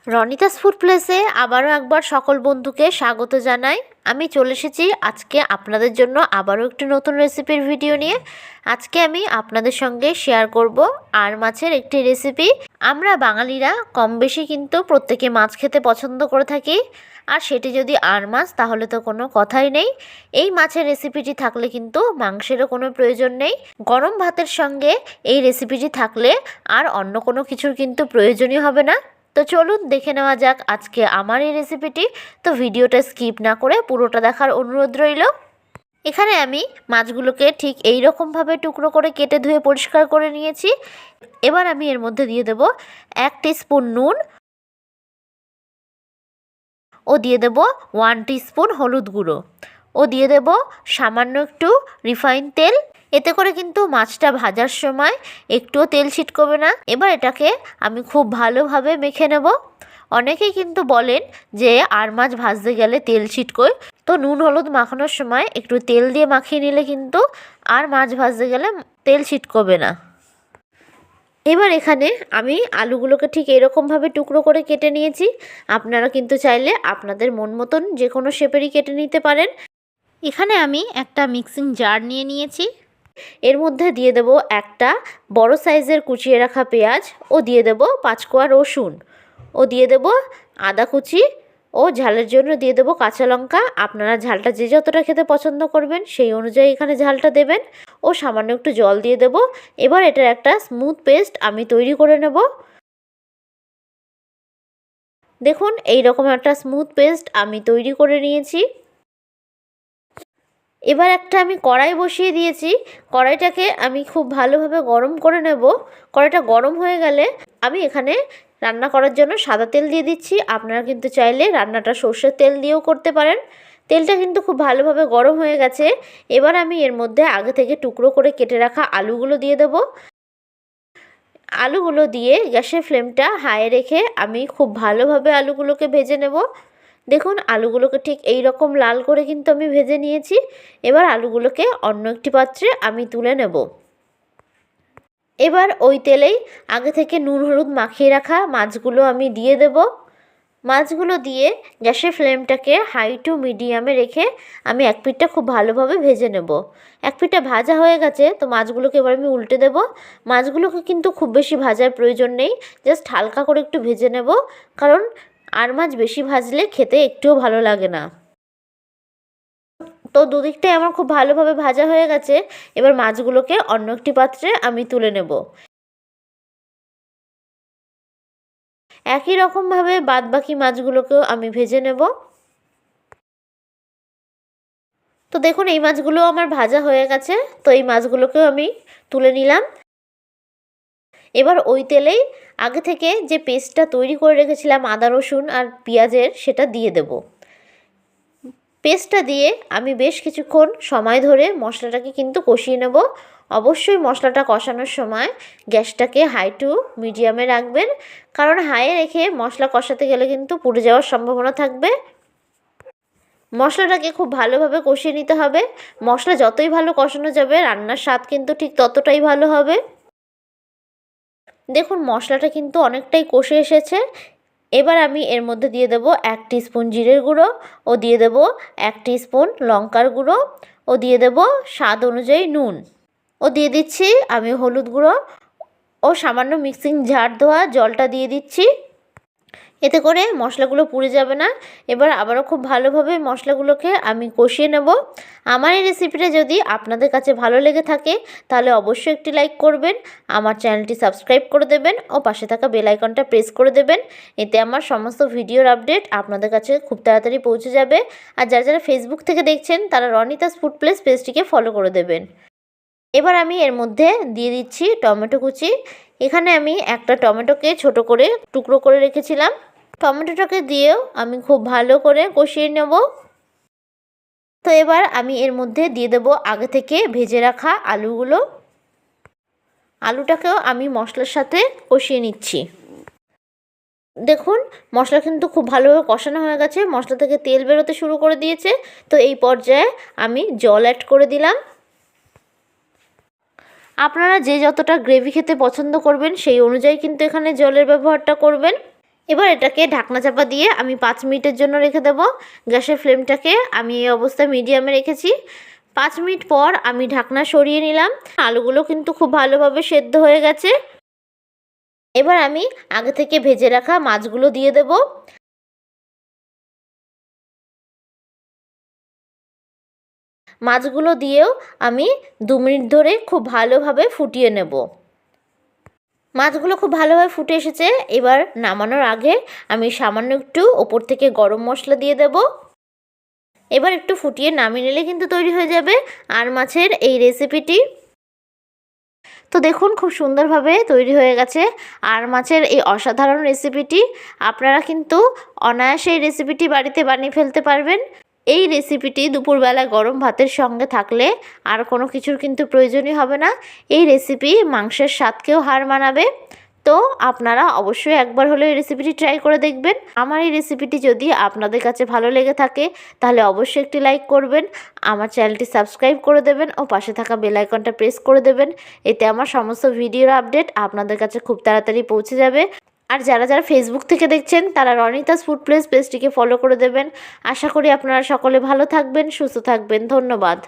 Ronita's food প্লেসে আবারও একবার সকল বন্ধুকে স্বাগত জানাই। আমি চলে এসেছি আজকে আপনাদের জন্য আবারও একটি নতুন রেসিপির ভিডিও নিয়ে। আজকে আমি আপনাদের সঙ্গে শেয়ার করব আর মাছের একটি রেসিপি। আমরা বাঙালিরা কম বেশি কিন্তু প্রত্যেকে মাছ খেতে পছন্দ করে থাকি, আর সেটি যদি আর মাছ তাহলে তো কোনো কথাই নেই। এই মাছের রেসিপিটি থাকলে কিন্তু মাংসেরও কোনো প্রয়োজন নেই। গরম ভাতের সঙ্গে এই রেসিপিটি থাকলে আর অন্য কোনো কিছুর কিন্তু প্রয়োজনই হবে না। তো চলুন দেখে নেওয়া যাক আজকে আমার এই রেসিপিটি। তো ভিডিওটা স্কিপ না করে পুরোটা দেখার অনুরোধ রইল। এখানে আমি মাছগুলোকে ঠিক এই রকমভাবে টুকরো করে কেটে ধুয়ে পরিষ্কার করে নিয়েছি। এবার আমি এর মধ্যে দিয়ে দেব 1 টিস্পুন নুন ও দিয়ে দেব 1 টিস্পুন হলুদ গুঁড়ো ও দিয়ে দেব সামান্য একটু রিফাইন তেল। এতে করে কিন্তু মাছটা ভাজার সময় একটুও তেল ছিটকবে না। এবার এটাকে আমি খুব ভালোভাবে মেখে নেব। অনেকেই কিন্তু বলেন যে আর মাছ ভাজতে গেলে তেল ছিটকোয়, তো নুন হলুদ মাখানোর সময় একটু তেল দিয়ে মাখিয়ে নিলে কিন্তু আর মাছ ভাজতে গেলে তেল ছিটকবে না। এবার এখানে আমি আলুগুলোকে ঠিক এরকমভাবে টুকরো করে কেটে নিয়েছি। আপনারা কিন্তু চাইলে আপনাদের মন মতন যে কোনো শেপেরই কেটে নিতে পারেন। এখানে আমি একটা মিক্সিং জার নিয়ে নিয়েছি। এর মধ্যে দিয়ে দেব একটা বড় সাইজের কুচিয়ে রাখা পেঁয়াজ ও দিয়ে দেব 5 কোয়া রসুন ও দিয়ে দেব আদা কুচি ও ঝালের জন্য দিয়ে দেব কাঁচা লঙ্কা। আপনারা ঝালটা যে যতটা খেতে পছন্দ করবেন সেই অনুযায়ী এখানে ঝালটা দেবেন ও সামান্য একটু জল দিয়ে দেব। এবার এটার একটা স্মুথ পেস্ট আমি তৈরি করে নেব। দেখুন এই রকম একটা স্মুথ পেস্ট আমি তৈরি করে নিয়েছি। এবার একটা আমি কড়াই বসিয়ে দিয়েছি। কড়াইটাকে আমি খুব ভালোভাবে গরম করে নেব। কড়াইটা গরম হয়ে গেলে আমি এখানে রান্না করার জন্য সাদা তেল দিয়ে দিচ্ছি। আপনারা কিন্তু চাইলে রান্নাটা সর্ষের তেল দিয়েও করতে পারেন। তেলটা কিন্তু খুব ভালোভাবে গরম হয়ে গেছে। এবার আমি এর মধ্যে আগে থেকে টুকরো করে কেটে রাখা আলুগুলো দিয়ে দেব। আলুগুলো দিয়ে গ্যাসের ফ্লেমটা হাই রেখে আমি খুব ভালোভাবে আলুগুলোকে ভেজে নেব। দেখুন আলুগুলোকে ঠিক এই রকম লাল করে কিন্তু আমি ভেজে নিয়েছি। এবার আলুগুলোকে অন্য একটি পাত্রে আমি তুলে নেব। এবার ওই তেলেই আগে থেকে নুন হলুদ মাখিয়ে রাখা মাছগুলো আমি দিয়ে দেব। মাছগুলো দিয়ে গ্যাসের ফ্লেমটাকে হাই টু মিডিয়ামে রেখে আমি এক পিঠটা খুব ভালোভাবে ভেজে নেব। এক পিঠটা ভাজা হয়ে গেছে, তো মাছগুলোকে এবার আমি উল্টে দেব। মাছগুলোকে কিন্তু খুব বেশি ভাজার প্রয়োজন নেই, জাস্ট হালকা করে একটু ভেজে নেব, কারণ আর মাছ বেশি ভাজলে খেতে একটুও ভালো লাগে না। তো দুদিকটাই আমার খুব ভালোভাবে ভাজা হয়ে গেছে। এবার মাছগুলোকে অন্য একটি পাত্রে আমি তুলে নেব। একই রকমভাবে বাদবাকি মাছগুলোকেও আমি ভেজে নেব। তো দেখুন এই মাছগুলো আমার ভাজা হয়ে গেছে। তো এই মাছগুলোকেও আমি তুলে নিলাম। এবার ওই তেলেই আগে থেকে যে পেস্টটা তৈরি করে রেখেছিলাম আদা রসুন আর পেঁয়াজের, সেটা দিয়ে দেব। পেস্টটা দিয়ে আমি বেশ কিছুক্ষণ সময় ধরে মশলাটাকে কিন্তু কষিয়ে নেব। অবশ্যই মশলাটা কষানোর সময় গ্যাসটাকে হাই টু মিডিয়ামে রাখবেন, কারণ হাইয়ে রেখে মশলা কষাতে গেলে কিন্তু পুড়ে যাওয়ার সম্ভাবনা থাকবে। মশলাটাকে খুব ভালোভাবে কষিয়ে নিতে হবে। মশলা যতই ভালো কষানো যাবে রান্নার স্বাদ কিন্তু ঠিক ততটাই ভালো হবে। দেখুন মশলাটা কিন্তু অনেকটাই কষে এসেছে। এবার আমি এর মধ্যে দিয়ে দেব 1 টিস্পুন জিরের গুঁড়ো ও দিয়ে দেব 1 টিস্পুন লঙ্কার গুঁড়ো ও দিয়ে দেব স্বাদ অনুযায়ী নুন ও দিয়ে দিচ্ছি আমি হলুদ গুঁড়ো ও সামান্য মিক্সিং জার ধোয়া জলটা দিয়ে দিচ্ছি। এতে করে মশলাগুলো পুড়ে যাবে না। এবার আবারও খুব ভালোভাবে মশলাগুলোকে আমি কষিয়ে নেব। আমার এই রেসিপিটা যদি আপনাদের কাছে ভালো লেগে থাকে তাহলে অবশ্যই একটি লাইক করবেন, আমার চ্যানেলটি সাবস্ক্রাইব করে দেবেন ও পাশে থাকা বেল আইকনটা প্রেস করে দেবেন। এতে আমার সমস্ত ভিডিওর আপডেট আপনাদের কাছে খুব তাড়াতাড়ি পৌঁছে যাবে। আর যারা যারা ফেসবুক থেকে দেখছেন তারা রনিতাস ফুড প্লেস পেজটিকে ফলো করে দেবেন। এবার আমি এর মধ্যে দিয়ে দিচ্ছি টমেটো কুচি। এখানে আমি একটা টমেটোকে ছোট করে টুকরো করে রেখেছিলাম। টমেটোটাকে দিয়েও আমি খুব ভালো করে কষিয়ে নেব। তো এবার আমি এর মধ্যে দিয়ে দেব আগে থেকে ভেজে রাখা আলুগুলো। আলুটাকেও আমি মশলার সাথে কষিয়ে নিচ্ছি। দেখুন মশলা কিন্তু খুব ভালোভাবে কষানো হয়ে গেছে, মশলা থেকে তেল বেরোতে শুরু করে দিয়েছে। তো এই পর্যায়ে আমি জল অ্যাড করে দিলাম। আপনারা যে যতটা গ্রেভি খেতে পছন্দ করবেন সেই অনুযায়ী কিন্তু এখানে জলের ব্যবহারটা করবেন। এবার এটাকে ঢাকনা চাপা দিয়ে আমি 5 মিনিটের জন্য রেখে দেব। গ্যাসের ফ্লেমটাকে আমি এই অবস্থায় মিডিয়ামে রেখেছি। 5 মিনিট পর আমি ঢাকনা সরিয়ে নিলাম। আলুগুলো কিন্তু খুব ভালোভাবে সেদ্ধ হয়ে গেছে। এবার আমি আগে থেকে ভেজে রাখা মাছগুলো দিয়ে দেব। মাছগুলো দিয়েও আমি 2 মিনিট ধরে খুব ভালোভাবে ফুটিয়ে নেব। মাছগুলো খুব ভালোভাবে ফুটে এসেছে। এবার নামানোর আগে আমি সামান্য একটু ওপর থেকে গরম মশলা দিয়ে দেব। এবার একটু ফুটিয়ে নামিয়ে নিলে কিন্তু তৈরি হয়ে যাবে আর মাছের এই রেসিপিটি। তো দেখুন খুব সুন্দরভাবে তৈরি হয়ে গেছে আর মাছের এই অসাধারণ রেসিপিটি। আপনারা কিন্তু অনায়াসে এই রেসিপিটি বাড়িতে বানিয়ে ফেলতে পারবেন। এই রেসিপিটি দুপুরবেলা গরম ভাতের সঙ্গে থাকলে আর কোনো কিছুর কিন্তু প্রয়োজনই হবে না। এই রেসিপি মাংসের স্বাদকেও হার মানাবে। তো আপনারা অবশ্যই একবার হলেও এই রেসিপিটি ট্রাই করে দেখবেন। আমার এই রেসিপিটি যদি আপনাদের কাছে ভালো লেগে থাকে তাহলে অবশ্যই একটি লাইক করবেন, আমার চ্যানেলটি সাবস্ক্রাইব করে দেবেন ও পাশে থাকা বেল আইকনটা প্রেস করে দেবেন। এতে আমার সমস্ত ভিডিওর আপডেট আপনাদের কাছে খুব তাড়াতাড়ি পৌঁছে যাবে। আর যারা যারা ফেসবুক থেকে দেখছেন তারা রনিতাস ফুড প্লেস পেজটিকে ফলো করে দেবেন। আশা করি আপনারা সকলে ভালো থাকবেন, সুস্থ থাকবেন। ধন্যবাদ।